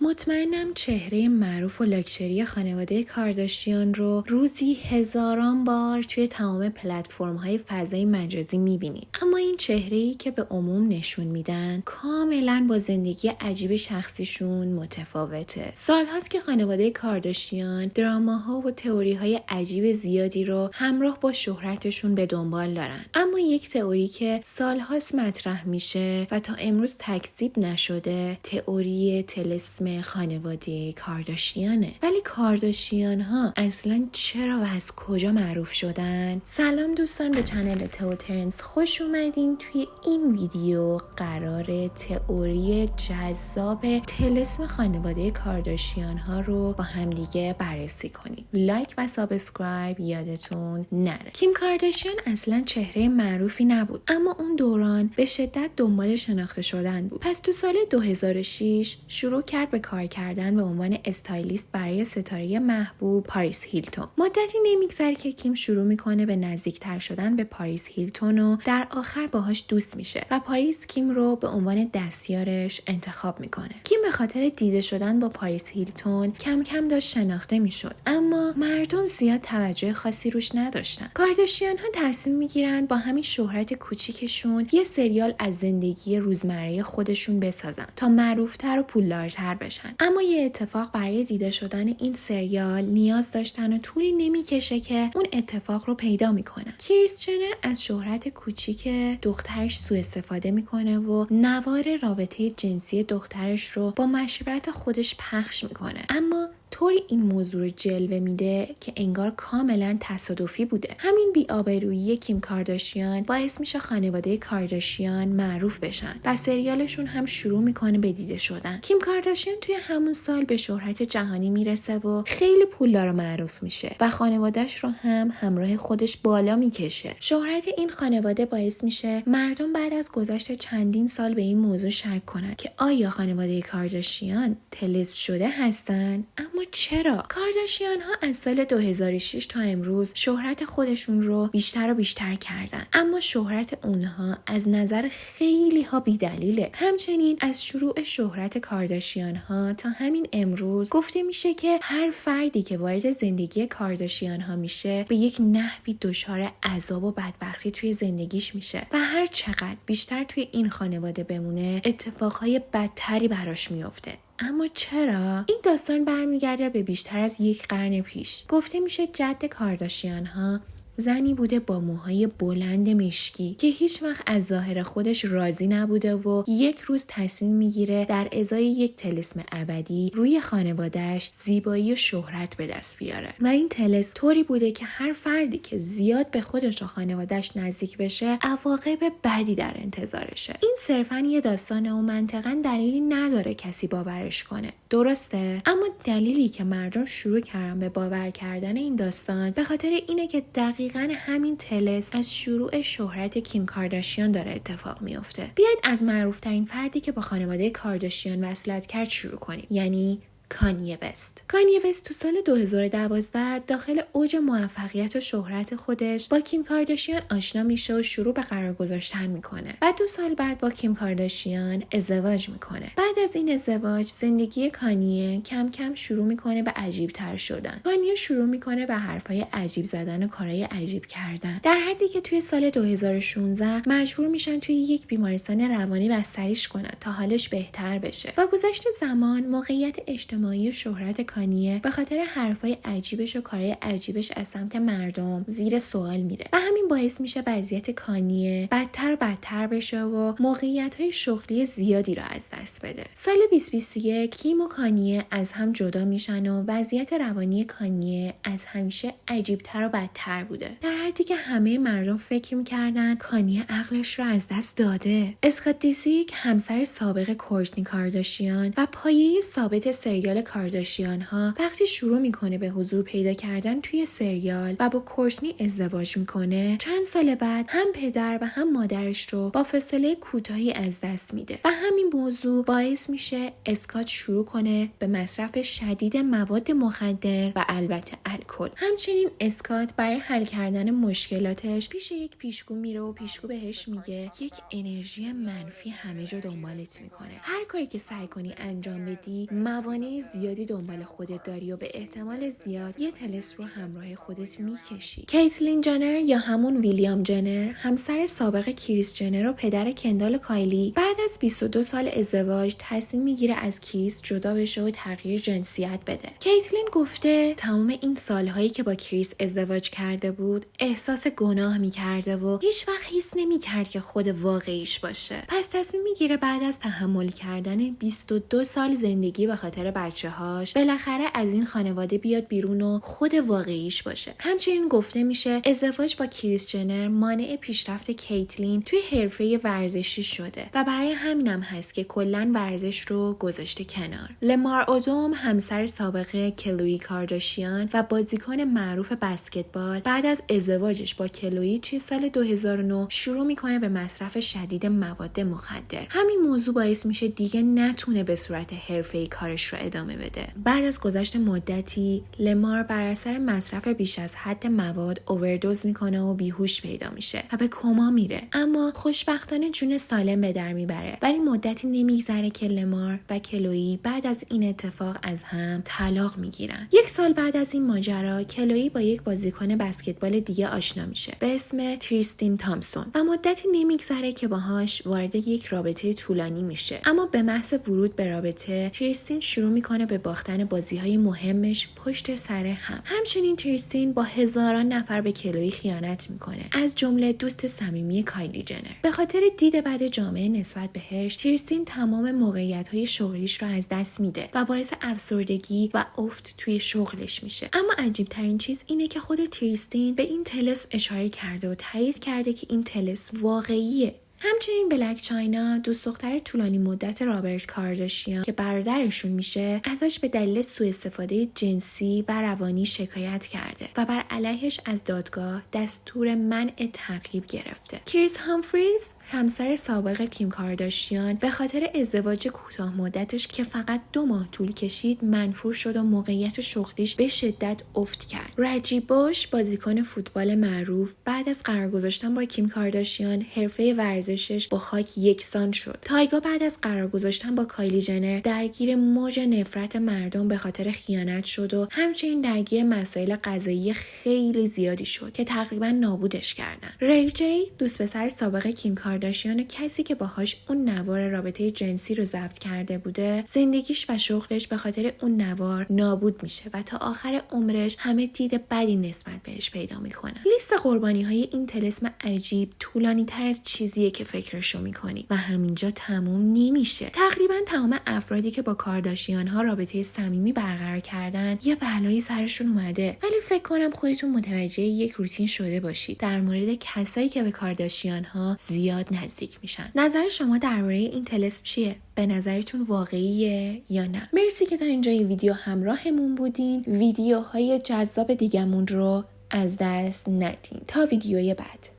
مطمئنم چهره معروف و لاکچری خانواده کارداشیان رو روزی هزاران بار توی تمام پلتفرم‌های فضای مجازی می‌بینید. اما این چهره‌ای که به عموم نشون میدن کاملاً با زندگی عجیب شخصیشون متفاوته. سال‌هاست که خانواده کارداشیان دراماها و تئوری‌های عجیب زیادی رو همراه با شهرتشون به دنبال دارن. اما یک تئوری که سال‌هاست مطرح میشه و تا امروز تکذیب نشده، تئوری طلسم خانواده کارداشیانه. ولی کارداشیان ها اصلا چرا و از کجا معروف شدن؟ سلام دوستان، به چنل تئوترنس خوش اومدین. توی این ویدیو قرار تئوری جذاب طلسم خانواده کارداشیان ها رو با همدیگه بررسی کنیم. لایک و سابسکرایب یادتون نره. کیم کارداشیان اصلا چهره معروفی نبود، اما اون دوران به شدت دنبال شناخته شدن بود. پس تو سال 2006 شروع کرد به کار کردن به عنوان استایلیست برای ستاره محبوب پاریس هیلتون. مدتی نمیگذره که کیم شروع میکنه به نزدیکتر شدن به پاریس هیلتون و در آخر باهاش دوست میشه و پاریس کیم رو به عنوان دستیارش انتخاب میکنه. کیم به خاطر دیده شدن با پاریس هیلتون کم کم داشت شناخته میشد، اما مردم زیاد توجه خاصی روش نداشتن. کارداشیان ها تصمیم میگیرن با همین شهرت کوچیکشون یه سریال از زندگی روزمره خودشون بسازن تا معروفتر و پولدارتر بشن. اما یه اتفاق برای دیده شدن این سریال نیاز داشتن و طولی نمیکشه که اون اتفاق رو پیدا میکنن. کریس جنر از شهرت کوچیک دخترش سوء استفاده میکنه و نوار رابطه جنسی دخترش رو با مشورت خودش پخش میکنه، اما طوری این موضوع رو جلوه میده که انگار کاملا تصادفی بوده. همین بی‌آبرویی کیم کارداشیان باعث میشه خانواده کارداشیان معروف بشن و سریالشون هم شروع میکنه به دیده شدن. کیم کارداشیان توی همون سال به شهرت جهانی میرسه و خیلی پولدار و معروف میشه و خانواده‌اش رو هم همراه خودش بالا میکشه. شهرت این خانواده باعث میشه مردم بعد از گذشت چندین سال به این موضوع شک کنن که آیا خانواده کارداشیان طلسم شده هستن؟ اما چرا؟ کارداشیان ها از سال 2006 تا امروز شهرت خودشون رو بیشتر و بیشتر کردن، اما شهرت اونها از نظر خیلی ها بی‌دلیله. همچنین از شروع شهرت کارداشیان ها تا همین امروز گفته میشه که هر فردی که وارد زندگی کارداشیان ها میشه به یک نحوی دچار عذاب و بدبختی توی زندگیش میشه و هر چقدر بیشتر توی این خانواده بمونه اتفاقهای بدتری براش میفته. اما چرا؟ این داستان برمیگرده به بیشتر از یک قرن پیش. گفته میشه جد کارداشیان ها زنی بوده با موهای بلند مشکی که هیچ وقت از ظاهر خودش راضی نبوده و یک روز تصمیم میگیره در ازای یک طلسم ابدی روی خانواده‌اش زیبایی و شهرت به دست بیاره و این طلسم طوری بوده که هر فردی که زیاد به خودش و خانواده‌اش نزدیک بشه عواقب بدی در انتظارشه. این صرفاً یه داستانه و منطقاً دلیلی نداره کسی باورش کنه، درسته؟ اما دلیلی که مردم شروع کردن به باور کردن این داستان به خاطر اینه که دقیقاً همین طلسم از شروع شهرت کیم کارداشیان داره اتفاق میفته. بیاید از معروف‌ترین فردی که با خانواده کارداشیان وصلت کرد شروع کنیم، یعنی کانیه وست. کانیه وست تو سال 2012 داخل اوج موفقیت و شهرت خودش با کیم کارداشیان آشنا میشه و شروع به قرار گذاشتن میکنه. بعد 2 سال بعد با کیم کارداشیان ازدواج میکنه. بعد از این ازدواج زندگی کانیه کم کم شروع میکنه به عجیب تر شدن. کانیه شروع میکنه به حرفای عجیب زدن و کارهای عجیب کردن، در حدی که توی سال 2016 مجبور میشن توی یک بیمارستان روانی بستریش کنن تا حالش بهتر بشه. با گذشت زمان موقعیت اجتماعی شهرت کانیه به خاطر حرفای عجیبش و کارهای عجیبش از سمت مردم زیر سوال میره و همین باعث میشه وضعیت کانیه بدتر بشه و موقعیت‌های شغلی زیادی را از دست بده. سال 2021 کیم و کانیه از هم جدا میشن و وضعیت روانی کانیه از همیشه عجیبتر و بدتر بوده، در حدی که همه مردم فکر میکردن کانیه عقلش را از دست داده. اسکات دیسیک، همسر سابق کورتنی کارداشیان و پایه ثابت سریال سریال کارداشیان ها وقتی شروع میکنه به حضور پیدا کردن توی سریال و با کورتنی ازدواج میکنه، چند سال بعد هم پدر و هم مادرش رو با فاصله کوتاهی از دست میده و همین موضوع باعث میشه اسکات شروع کنه به مصرف شدید مواد مخدر و البته الکل. همچنین اسکات برای حل کردن مشکلاتش پیش یک پیشگو میره و پیشگو بهش میگه یک انرژی منفی همه جا دنبالت میکنه. هر کاری که سعی کنی انجام بدی موانع زیادی دنبال خودت داری و به احتمال زیاد یه طلسم رو همراه خودت میکشی. کیتلین جنر یا همون ویلیام جنر، همسر سابق کریس جنر و پدر کندال کایلی، بعد از 22 سال ازدواج تصمیم میگیره از کریس جدا بشه و تغییر جنسیت بده. کیتلین گفته تمام این سالهایی که با کریس ازدواج کرده بود احساس گناه میکرده و هیچ وقت حس نمیکرد که خود واقعیش باشه. پس تصمیم میگیره بعد از تحمل کردن 22 سال زندگی به خاطر بچه‌هاش بالاخره از این خانواده بیاد بیرون و خود واقعیش باشه. همچنین گفته میشه ازدواج با کریس جنر مانع پیشرفت کیتلین توی حرفه ورزشی شده و برای همینم هست که کلاً ورزش رو گذاشته کنار. لمار اودوم، همسر سابق کلوی کارداشیان و بازیکن معروف بسکتبال، بعد از ازدواجش با کلوی توی سال 2009 شروع میکنه به مصرف شدید مواد مخدر. همین موضوع باعث میشه دیگه نتونه به صورت حرفه‌ای کارش رو ادامه بده. بعد از گذشت مدتی لمار بر اثر مصرف بیش از حد مواد اووردوز میکنه و بیهوش پیدا میشه و به کما میره، اما خوشبختانه جون سالم به در میبره. ولی مدتی نمیگذره که لمار و کلویی بعد از این اتفاق از هم طلاق میگیرن. 1 سال بعد از این ماجرا کلویی با یک بازیکن بسکتبال دیگه آشنا میشه به اسم تریستین تامسون و مدتی نمیگذره که باهاش وارد یک رابطه طولانی میشه. اما به محض ورود به رابطه تریستین شروع میکنه به باختن بازی‌های مهمش پشت سر هم. همچنین تریستین با هزاران نفر به کلویی خیانت میکنه، از جمله دوست صمیمی کایلی جنر. به خاطر دید بد جامعه نسبت بهش، تریستین تمام موقعیت‌های شغلیش رو از دست میده و باعث افسردگی و افت توی شغلش میشه. اما عجیب ترین چیز اینه که خود تریستین به این طلسم اشاره کرده و تایید کرده که این طلسم واقعیه. همچنین بلک چاینا، دوست دختر طولانی مدت رابرت کارداشیان که برادرشون میشه، ازش به دلیل سوء استفاده جنسی و روانی شکایت کرده و بر علیهش از دادگاه دستور منع تعقیب گرفته. کریس هامفریز، همسر سابق کیم کارداشیان، به خاطر ازدواج کوتاه مدتش که فقط 2 ماه طول کشید منفور شد و موقعیت شغلیش به شدت افت کرد. رجی بوش، بازیکن فوتبال معروف، بعد از قرار گذاشتن با کیم کارداشیان حرفه ورزشش با خاک یکسان شد. تایگا بعد از قرار گذاشتن با کایلی جنر درگیر موج نفرت مردم به خاطر خیانت شد و همچنین درگیر مسائل قضایی خیلی زیادی شد که تقریبا نابودش کردن. ری جی، دوست پسر سابق کیم کارداشیان و کسی که باهاش اون نوار رابطه جنسی رو ضبط کرده بوده، زندگیش و شغلش به خاطر اون نوار نابود میشه و تا آخر عمرش همه دید بدی نسبت بهش پیدا میکنن. لیست قربانی‌های این طلسم عجیب طولانی تر از چیزیه که فکرشو میکنی و همینجا تموم نمیشه. تقریبا تمام افرادی که با کارداشیان ها رابطه صمیمی برقرار کردن یه بلایی سرشون اومده، ولی فکر کنم خودتون متوجه یک روتین شده باشید در مورد کسایی که به کارداشیان ها زیاد نزدیک میشن. نظر شما درباره این طلسم چیه؟ به نظرتون واقعیه یا نه؟ مرسی که تا اینجای ویدیو همراهمون بودین. ویدیوهای جذاب دیگمون رو از دست ندین. تا ویدیوی بعد.